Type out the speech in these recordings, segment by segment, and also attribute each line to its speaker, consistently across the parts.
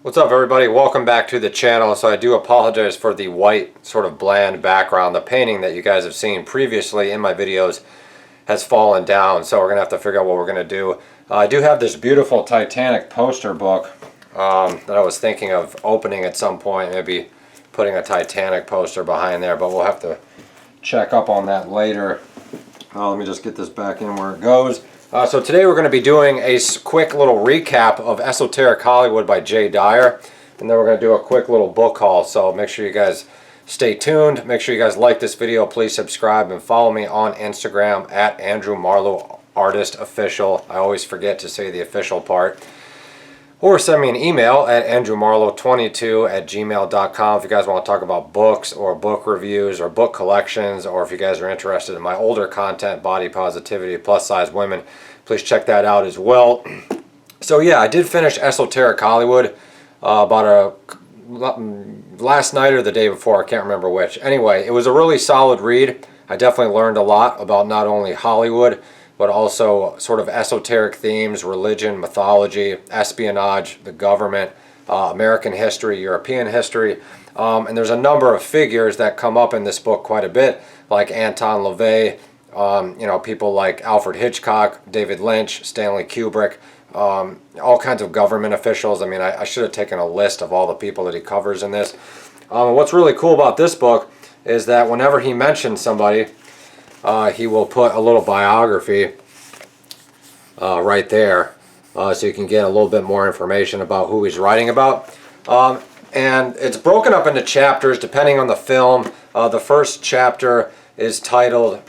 Speaker 1: What's up, everybody? Welcome back to the channel. So I do apologize for the white sort of bland background. The painting that you guys have seen previously in my videos has fallen down, so we're gonna have to figure out what we're gonna do. I do have this beautiful Titanic poster book that I was thinking of opening at some point, maybe putting a Titanic poster behind there, but we'll have to check up on that later. Let me just get this back in where it goes. So today we're going to be doing a quick little recap of Esoteric Hollywood by Dyer, and then we're going to do a quick little book haul. So make sure you guys stay tuned. Make sure you guys like this video. Please subscribe and follow me on Instagram at Andrew Marlowe Artist Official. I always forget to say the official part. Or send me an email at andrewmarlowe22@gmail.com if you guys want to talk about books or book reviews or book collections, or if you guys are interested in my older content, body positivity, plus size women, please check that out as well. So yeah, I did finish Esoteric Hollywood last night or the day before, I can't remember which. Anyway, it was a really solid read. I definitely learned a lot about not only Hollywood, but also sort of esoteric themes, religion, mythology, espionage, the government, American history, European history. And there's a number of figures that come up in this book quite a bit, like Anton LaVey, people like Alfred Hitchcock, David Lynch, Stanley Kubrick, all kinds of government officials. I mean, I should have taken a list of all the people that he covers in this. What's really cool about this book is that whenever he mentions somebody, he will put a little biography right there, so you can get a little bit more information about who he's writing about. And it's broken up into chapters depending on the film. The first chapter is titled,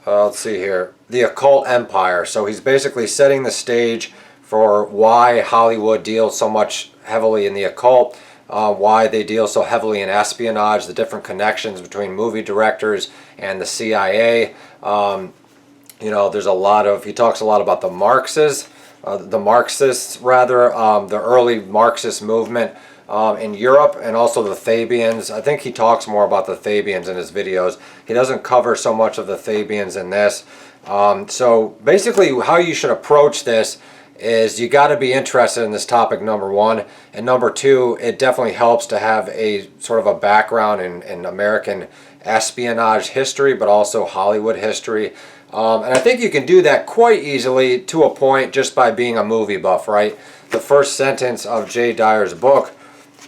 Speaker 1: let's see here, The Occult Empire. So he's basically setting the stage for why Hollywood deals so much heavily in the occult, why they deal so heavily in espionage, the different connections between movie directors and the CIA. There's a lot of, he talks a lot about the Marxists, the early Marxist movement in Europe, and also the Fabians. I think he talks more about the Fabians in his videos. He doesn't cover so much of the Fabians in this. So basically how you should approach this is you got to be interested in this topic, number one, and number two, it definitely helps to have a sort of a background in American espionage history, but also Hollywood history. And I think you can do that quite easily to a point just by being a movie buff, right? The first sentence of Dyer's book,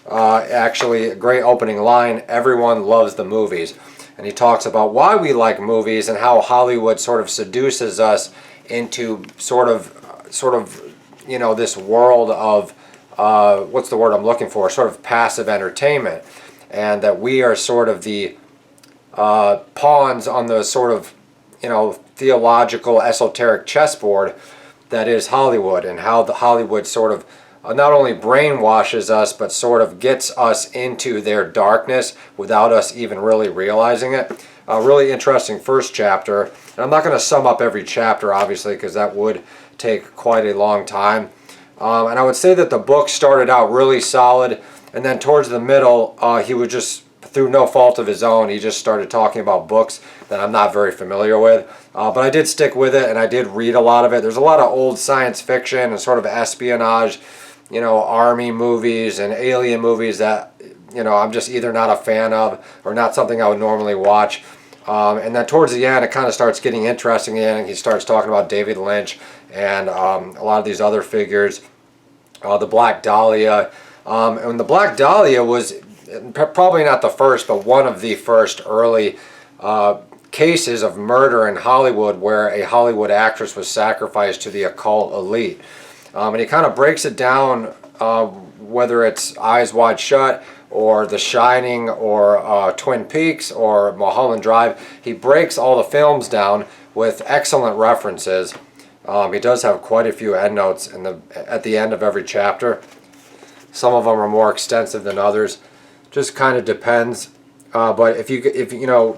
Speaker 1: actually a great opening line, everyone loves the movies. And he talks about why we like movies and how Hollywood sort of seduces us into sort of this world of what's the word I'm looking for, sort of passive entertainment, and that we are sort of the pawns on the sort of theological esoteric chessboard that is Hollywood, and how the Hollywood sort of not only brainwashes us but sort of gets us into their darkness without us even really realizing it. A really interesting first chapter, and I'm not going to sum up every chapter obviously because that would take quite a long time. And I would say that the book started out really solid, and then towards the middle he would just, through no fault of his own, he just started talking about books that I'm not very familiar with. But I did stick with it, and I did read a lot of it. There's a lot of old science fiction and sort of espionage, army movies and alien movies that I'm just either not a fan of or not something I would normally watch. And then towards the end, it kind of starts getting interesting again, and he starts talking about David Lynch and a lot of these other figures, the Black Dahlia. And the Black Dahlia was probably not the first, but one of the first early cases of murder in Hollywood where a Hollywood actress was sacrificed to the occult elite. And he kind of breaks it down, whether it's Eyes Wide Shut or The Shining or Twin Peaks or Mulholland Drive. He breaks all the films down with excellent references. He does have quite a few endnotes at the end of every chapter. Some of them are more extensive than others. Just kind of depends. But if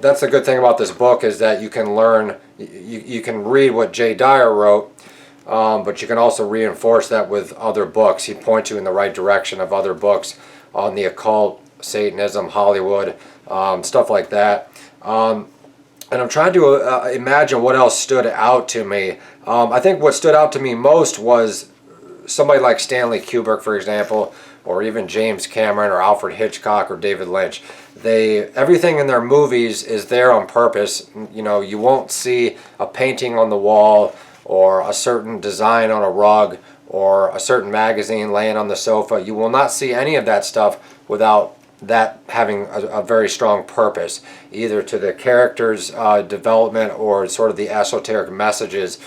Speaker 1: that's the good thing about this book, is that you can learn, you can read what Dyer wrote, but you can also reinforce that with other books. He'd point you in the right direction of other books on the occult, Satanism, Hollywood, stuff like that. And I'm trying to imagine what else stood out to me. I think what stood out to me most was somebody like Stanley Kubrick, for example, or even James Cameron or Alfred Hitchcock or David Lynch, everything in their movies is there on purpose. You know, you won't see a painting on the wall or a certain design on a rug or a certain magazine laying on the sofa. You will not see any of that stuff without that having a very strong purpose, either to the character's development or sort of the esoteric messages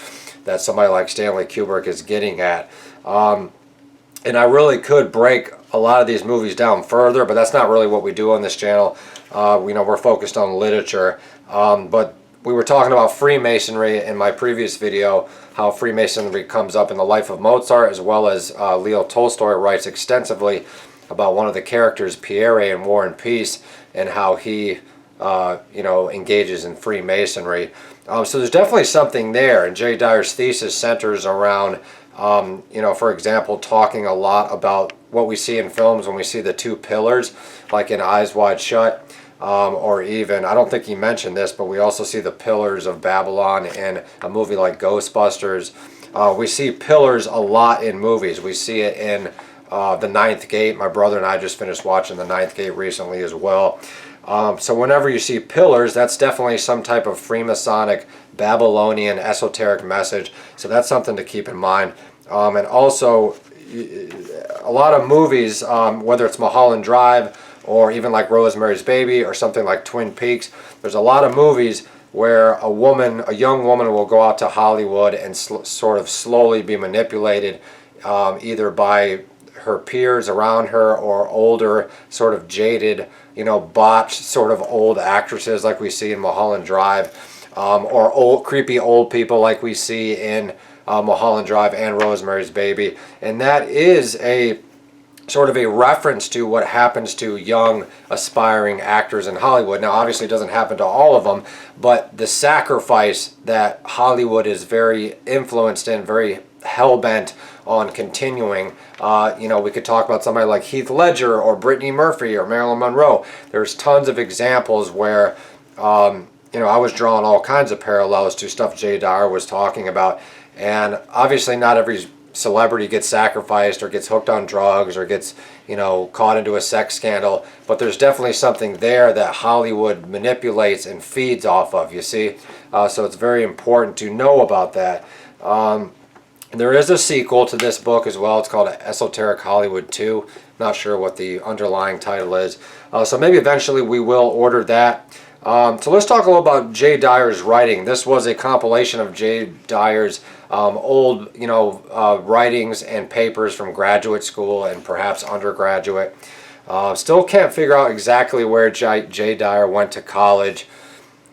Speaker 1: that somebody like Stanley Kubrick is getting at. And I really could break a lot of these movies down further, but that's not really what we do on this channel. You know, we're focused on literature. But we were talking about Freemasonry in my previous video, how Freemasonry comes up in the life of Mozart, as well as Leo Tolstoy writes extensively about one of the characters, Pierre, in War and Peace, and how he, you know, engages in Freemasonry. So there's definitely something there, and Jay Dyer's thesis centers around, you know, for example, talking a lot about what we see in films when we see the two pillars, like in Eyes Wide Shut, or even, I don't think he mentioned this, but we also see the pillars of Babylon in a movie like Ghostbusters. We see pillars a lot in movies. We see it in The Ninth Gate. My brother and I just finished watching The Ninth Gate recently as well. So whenever you see pillars, that's definitely some type of Freemasonic, Babylonian, esoteric message. So that's something to keep in mind. And also, a lot of movies, whether it's Mulholland Drive or even like Rosemary's Baby or something like Twin Peaks, there's a lot of movies where a young woman will go out to Hollywood and sort of slowly be manipulated, either by her peers around her or older, sort of jaded, you know, botched sort of old actresses like we see in Mulholland Drive, or old, creepy old people like we see in Mulholland Drive and Rosemary's Baby. And that is a sort of a reference to what happens to young aspiring actors in Hollywood. Now obviously it doesn't happen to all of them, but the sacrifice that Hollywood is very influenced in, very hell-bent on continuing. You know, we could talk about somebody like Heath Ledger or Brittany Murphy or Marilyn Monroe. There's tons of examples where, you know, I was drawing all kinds of parallels to stuff Jay Dyer was talking about. And obviously not every celebrity gets sacrificed or gets hooked on drugs or gets, you know, caught into a sex scandal, but there's definitely something there that Hollywood manipulates and feeds off of, you see. So it's very important to know about that. There is a sequel to this book as well. It's called Esoteric Hollywood 2. Not sure what the underlying title is. So maybe eventually we will order that. So let's talk a little about Jay Dyer's writing. This was a compilation of Jay Dyer's old, you know, writings and papers from graduate school and perhaps undergraduate. Still can't figure out exactly where Jay Dyer went to college.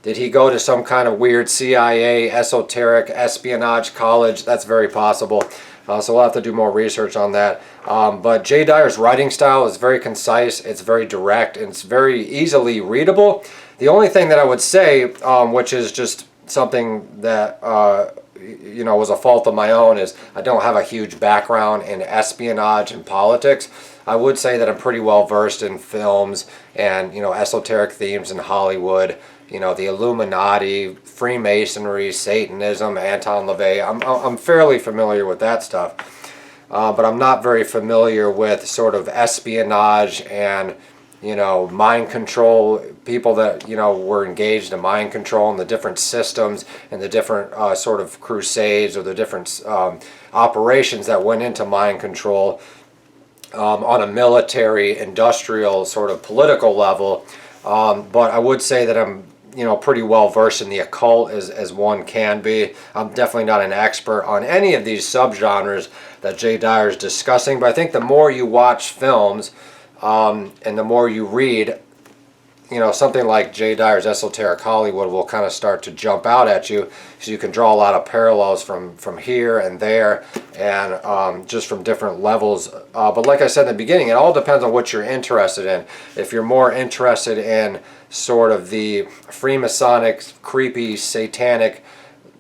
Speaker 1: Did he go to some kind of weird CIA, esoteric, espionage college? That's very possible. So we'll have to do more research on that. But Jay Dyer's writing style is very concise, it's very direct, and it's very easily readable. The only thing that I would say, which is just something that you know, was a fault of my own, is I don't have a huge background in espionage and politics. I would say that I'm pretty well versed in films and, you know, esoteric themes in Hollywood. You know, the Illuminati, Freemasonry, Satanism, Anton LaVey. I'm fairly familiar with that stuff. But I'm not very familiar with sort of espionage and, you know, mind control, people that, you know, were engaged in mind control and the different systems and the different sort of crusades or the different operations that went into mind control on a military, industrial, sort of political level. But I would say that I'm, you know, pretty well versed in the occult as one can be. I'm definitely not an expert on any of these subgenres that Jay Dyer is discussing, but I think the more you watch films and the more you read, you know, something like Jay Dyer's Esoteric Hollywood will kind of start to jump out at you, so you can draw a lot of parallels from here and there, and just from different levels. But like I said in the beginning, it all depends on what you're interested in. If you're more interested in sort of the Freemasonic, creepy, satanic,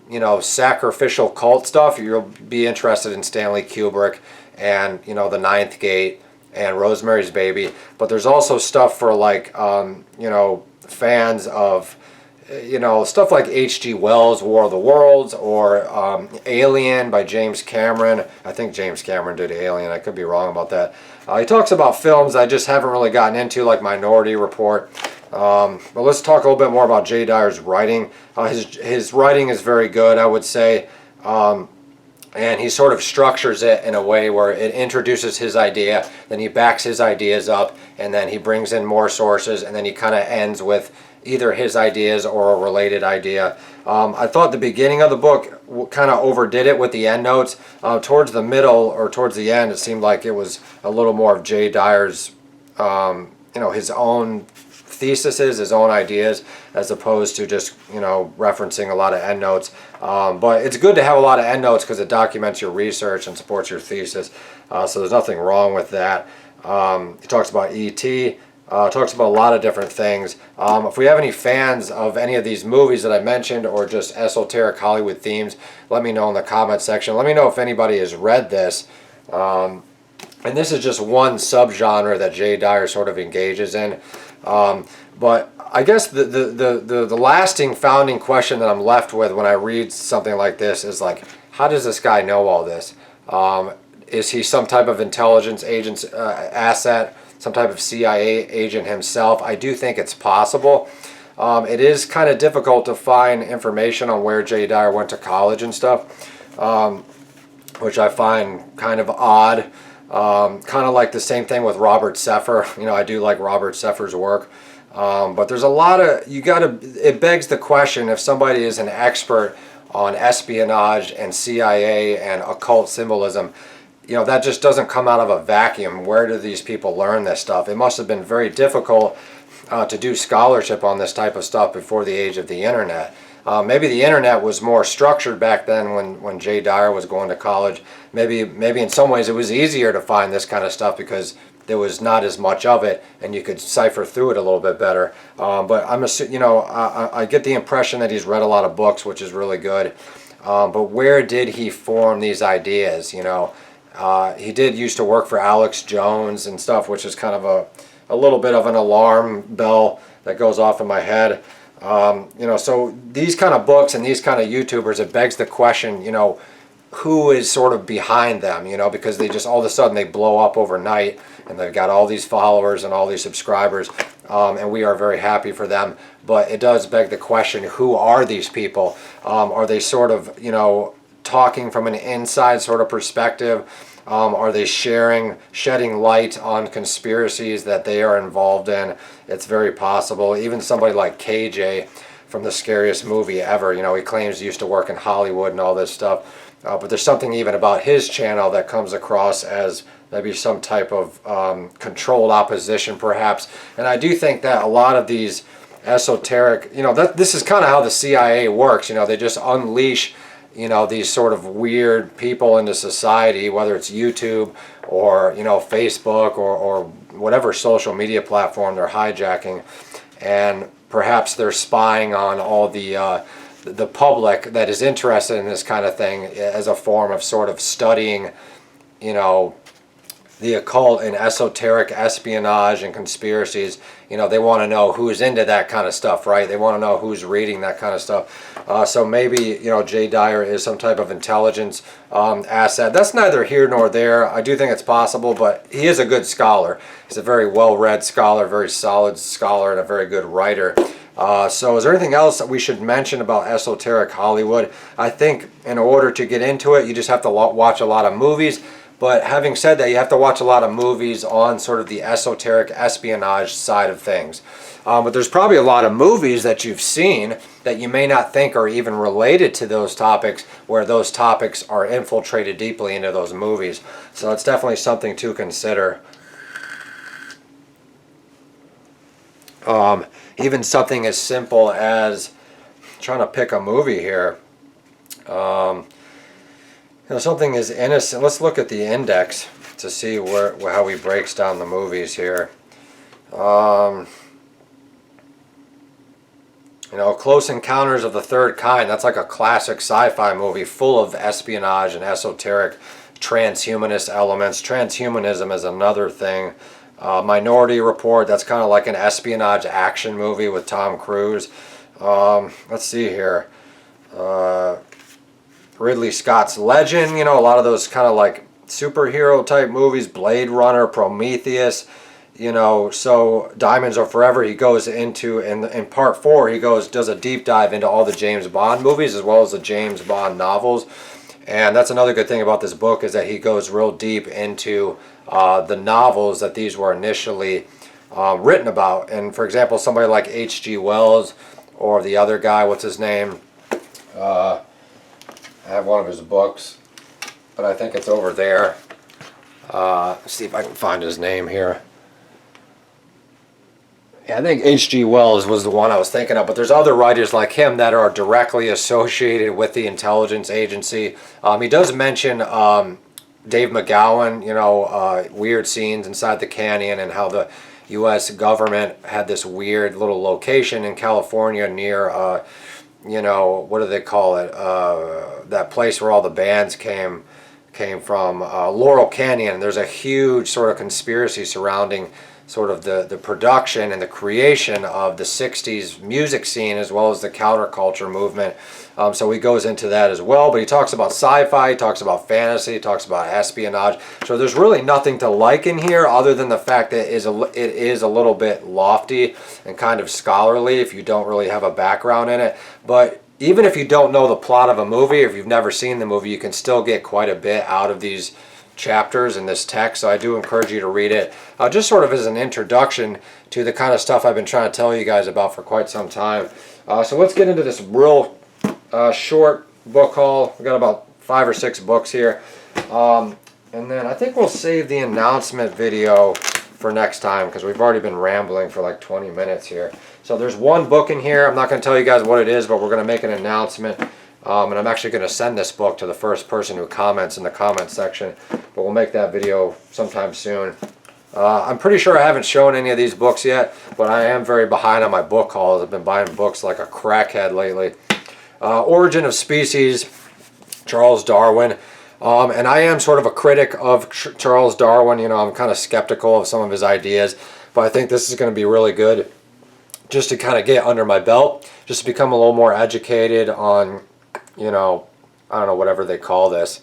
Speaker 1: you know, sacrificial cult stuff, you'll be interested in Stanley Kubrick and, you know, The Ninth Gate and Rosemary's Baby. But there's also stuff for like, you know, fans of stuff like H.G. Wells' War of the Worlds, or Alien by James Cameron. I think James Cameron did Alien. I could be wrong about that. He talks about films I just haven't really gotten into, like Minority Report. But let's talk a little bit more about Jay Dyer's writing. His writing is very good, I would say. And he sort of structures it in a way where it introduces his idea, then he backs his ideas up, and then he brings in more sources, and then he kind of ends with either his ideas or a related idea. I thought the beginning of the book kind of overdid it with the endnotes. Towards the middle or towards the end, it seemed like it was a little more of Jay Dyer's, his own theses, his own ideas, as opposed to just referencing a lot of endnotes. But it's good to have a lot of endnotes because it documents your research and supports your thesis. So there's nothing wrong with that. He talks about E.T., talks about a lot of different things. If we have any fans of any of these movies that I mentioned, or just esoteric Hollywood themes, let me know in the comment section. Let me know if anybody has read this. And this is just one subgenre that Jay Dyer sort of engages in. But I guess the lasting founding question that I'm left with when I read something like this is like, how does this guy know all this? Is he some type of intelligence agent's asset? Some type of CIA agent himself? I do think it's possible. It is kind of difficult to find information on where Jay Dyer went to college and stuff, which I find kind of odd. Kind of like the same thing with Robert Seffer. I do like Robert Seffer's work. But there's a lot of, it begs the question, if somebody is an expert on espionage and CIA and occult symbolism, that just doesn't come out of a vacuum. Where do these people learn this stuff? It must have been very difficult to do scholarship on this type of stuff before the age of the internet. Maybe the internet was more structured back then when Jay Dyer was going to college. Maybe in some ways it was easier to find this kind of stuff because there was not as much of it, and you could cipher through it a little bit better. But I get the impression that he's read a lot of books, which is really good. But where did he form these ideas? He did used to work for Alex Jones and stuff, which is kind of a little bit of an alarm bell that goes off in my head. So these kind of books and these kind of YouTubers, it begs the question, who is sort of behind them, because they just all of a sudden they blow up overnight and they've got all these followers and all these subscribers, and we are very happy for them. But it does beg the question, who are these people? Are they sort of, talking from an inside sort of perspective? Are they shedding light on conspiracies that they are involved in? It's very possible. Even somebody like KJ from The Scariest Movie Ever, he claims he used to work in Hollywood and all this stuff. But there's something even about his channel that comes across as maybe some type of controlled opposition, perhaps. And I do think that a lot of these esoteric, this is kind of how the CIA works. They just unleash these sort of weird people into society, whether it's YouTube or Facebook or whatever social media platform they're hijacking, and perhaps they're spying on all the public that is interested in this kind of thing as a form of sort of studying the occult and esoteric espionage and conspiracies. They want to know who's into that kind of stuff, right? They want to know who's reading that kind of stuff. So maybe, Jay Dyer is some type of intelligence asset. That's neither here nor there. I do think it's possible, but he is a good scholar. He's a very well-read scholar, very solid scholar, and a very good writer. So is there anything else that we should mention about esoteric Hollywood? I think in order to get into it, you just have to watch a lot of movies. But having said that, you have to watch a lot of movies on sort of the esoteric espionage side of things. But there's probably a lot of movies that you've seen that you may not think are even related to those topics, where those topics are infiltrated deeply into those movies. So it's definitely something to consider. Even something as simple as trying to pick a movie here. Something as innocent. Let's look at the index to see how he breaks down the movies here. Close Encounters of the Third Kind. That's like a classic sci-fi movie full of espionage and esoteric transhumanist elements. Transhumanism is another thing. Minority Report. That's kind of like an espionage action movie with Tom Cruise. Let's see here. Ridley Scott's Legend, you know, a lot of those kind of like superhero type movies, Blade Runner, Prometheus, you know. So Diamonds Are Forever, he goes into, in part 4, he does a deep dive into all the James Bond movies as well as the James Bond novels. And that's another good thing about this book, is that he goes real deep into the novels that these were initially written about. And for example, somebody like H.G. Wells, or the other guy, what's his name? I have one of his books, but I think it's over there. Let's see if I can find his name here. Yeah, I think H.G. Wells was the one I was thinking of, but there's other writers like him that are directly associated with the intelligence agency. He does mention Dave McGowan, you know, weird scenes inside the canyon, and how the U.S. government had this weird little location in California near, you know, what do they call it? That place where all the bands came from, Laurel Canyon. There's a huge sort of conspiracy surrounding sort of the production and the creation of the 60s music scene, as well as the counterculture movement. So he goes into that as well, but he talks about sci-fi, he talks about fantasy, he talks about espionage. So there's really nothing to like in here other than the fact that it is a little bit lofty and kind of scholarly if you don't really have a background in it. But even if you don't know the plot of a movie, or if you've never seen the movie, you can still get quite a bit out of these chapters in this text. So I do encourage you to read it, just sort of as an introduction to the kind of stuff I've been trying to tell you guys about for quite some time. So let's get into this real short book haul. We've got about 5 or 6 books here, and then I think we'll save the announcement video for next time, because we've already been rambling for like 20 minutes here. So there's one book in here. I'm not going to tell you guys what it is, but we're going to make an announcement. And I'm actually going to send this book to the first person who comments in the comment section, but we'll make that video sometime soon. I'm pretty sure I haven't shown any of these books yet, but I am very behind on my book hauls. I've been buying books like a crackhead lately. Origin of Species, Charles Darwin. And I am sort of a critic of Charles Darwin. You know, I'm kind of skeptical of some of his ideas, but I think this is going to be really good just to kind of get under my belt, just to become a little more educated on, you know, I don't know, whatever they call this,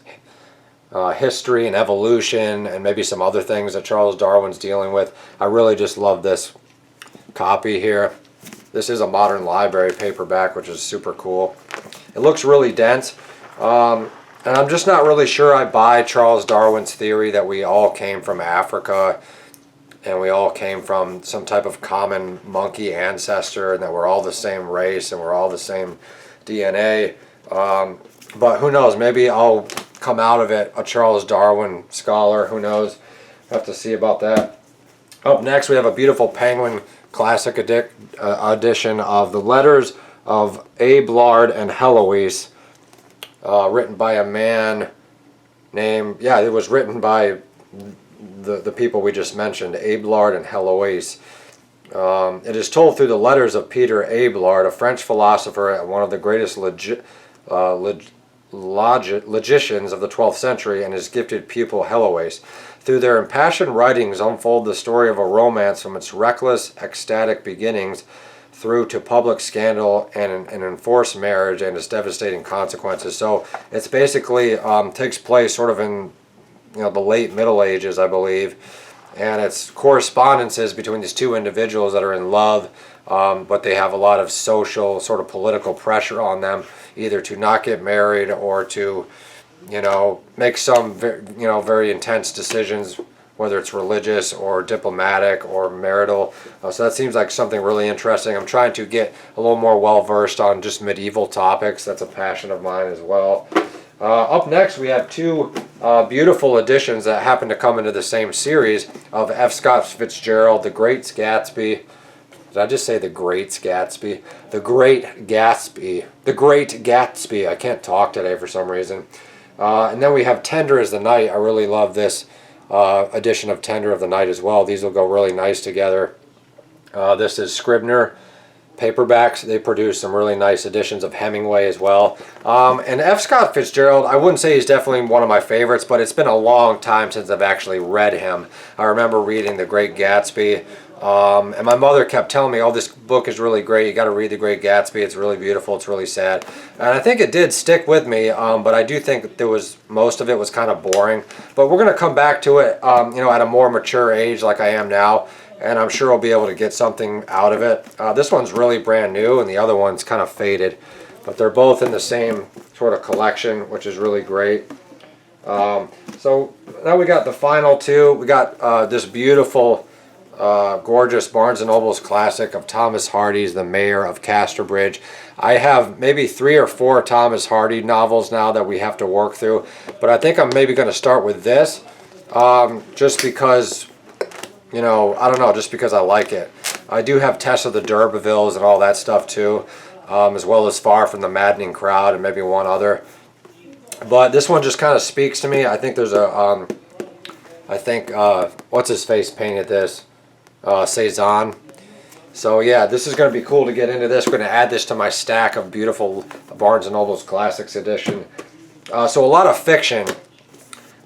Speaker 1: history and evolution, and maybe some other things that Charles Darwin's dealing with. I really just love this copy here. This is a modern library paperback, which is super cool. It looks really dense, and I'm just not really sure I buy Charles Darwin's theory that we all came from Africa, and we all came from some type of common monkey ancestor, and that we're all the same race, and we're all the same DNA. But who knows, maybe I'll come out of it a Charles Darwin scholar, who knows. Have to see about that. Up next, we have a beautiful Penguin Classic edition of the Letters of Abelard and Heloise, written by a man named, yeah, it was written by the people we just mentioned, Abelard and Heloise. It is told through the letters of Peter Abelard, a French philosopher and one of the greatest logicians of the 12th century, and his gifted pupil Heloise. Through their impassioned writings unfold the story of a romance from its reckless, ecstatic beginnings through to public scandal and an enforced marriage and its devastating consequences. So it's basically takes place sort of in, you know, the late Middle Ages, I believe, and it's correspondences between these two individuals that are in love, but they have a lot of social, sort of political pressure on them, either to not get married or to, you know, make some, you know, very intense decisions, whether it's religious or diplomatic or marital. So that seems like something really interesting. I'm trying to get a little more well-versed on just medieval topics. That's a passion of mine as well. Up next, we have 2 beautiful editions that happen to come into the same series of F. Scott Fitzgerald, The Great Gatsby. Did I just say The Great Gatsby? The Great Gatsby. The Great Gatsby. I can't talk today for some reason. And then we have Tender as the Night. I really love this edition of Tender of the Night as well. These will go really nice together. This is Scribner paperbacks. They produce some really nice editions of Hemingway as well. And F. Scott Fitzgerald, I wouldn't say he's definitely one of my favorites, but it's been a long time since I've actually read him. I remember reading The Great Gatsby And my mother kept telling me, oh, this book is really great. You got to read The Great Gatsby. It's really beautiful. It's really sad. And I think it did stick with me, but I do think there was, most of it was kind of boring. But we're going to come back to it, you know, at a more mature age like I am now. And I'm sure I'll be able to get something out of it. This one's really brand new, and the other one's kind of faded. But they're both in the same sort of collection, which is really great. So now we got the final two. We got this beautiful, gorgeous Barnes & Noble's classic of Thomas Hardy's The Mayor of Casterbridge. I have maybe 3 or 4 Thomas Hardy novels now that we have to work through. But I think I'm maybe going to start with this, just because, you know, I don't know, just because I like it. I do have Tess of the D'Urbervilles and all that stuff too, as well as Far from the Maddening Crowd and maybe one other. But this one just kind of speaks to me. I think there's a, what's his face painted this? Cezanne. So yeah, this is going to be cool to get into this. We're going to add this to my stack of beautiful Barnes & Noble's Classics edition. So a lot of fiction.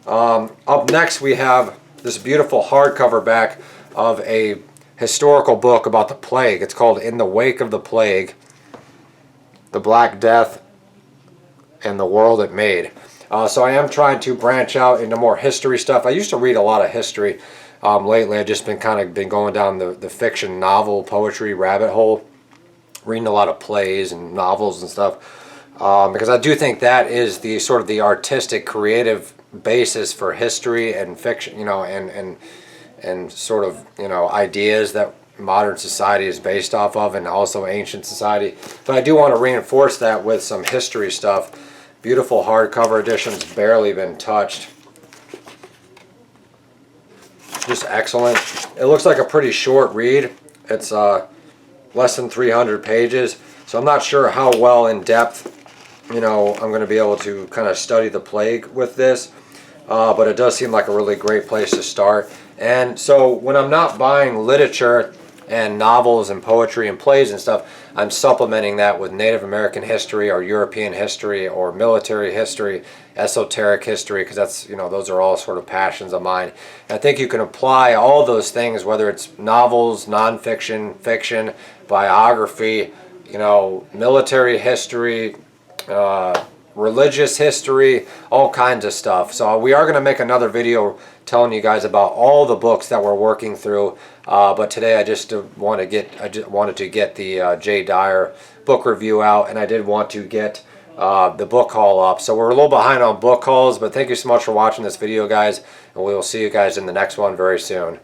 Speaker 1: Up next we have this beautiful hardcover back of a historical book about the plague. It's called In the Wake of the Plague, The Black Death and the World It Made. So I am trying to branch out into more history stuff. I used to read a lot of history. Lately I've just been going down the fiction, novel, poetry rabbit hole, reading a lot of plays and novels and stuff, because I do think that is the sort of the artistic, creative basis for history and fiction, you know, and sort of, you know, ideas that modern society is based off of, and also ancient society. But I do want to reinforce that with some history stuff. Beautiful hardcover editions, barely been touched. Just excellent. It looks like a pretty short read. It's less than 300 pages, so I'm not sure how well in depth, you know, I'm going to be able to kind of study the plague with this, but it does seem like a really great place to start. And so when I'm not buying literature and novels and poetry and plays and stuff, I'm supplementing that with Native American history or European history or military history, esoteric history, because that's, you know, those are all sort of passions of mine. And I think you can apply all those things, whether it's novels, nonfiction, fiction, biography, you know, military history, religious history, all kinds of stuff. So we are going to make another video telling you guys about all the books that we're working through. But today I just wanted to get the J. Dyer book review out, and I did want to get the book haul up. So we're a little behind on book hauls, but thank you so much for watching this video, guys, and we will see you guys in the next one very soon.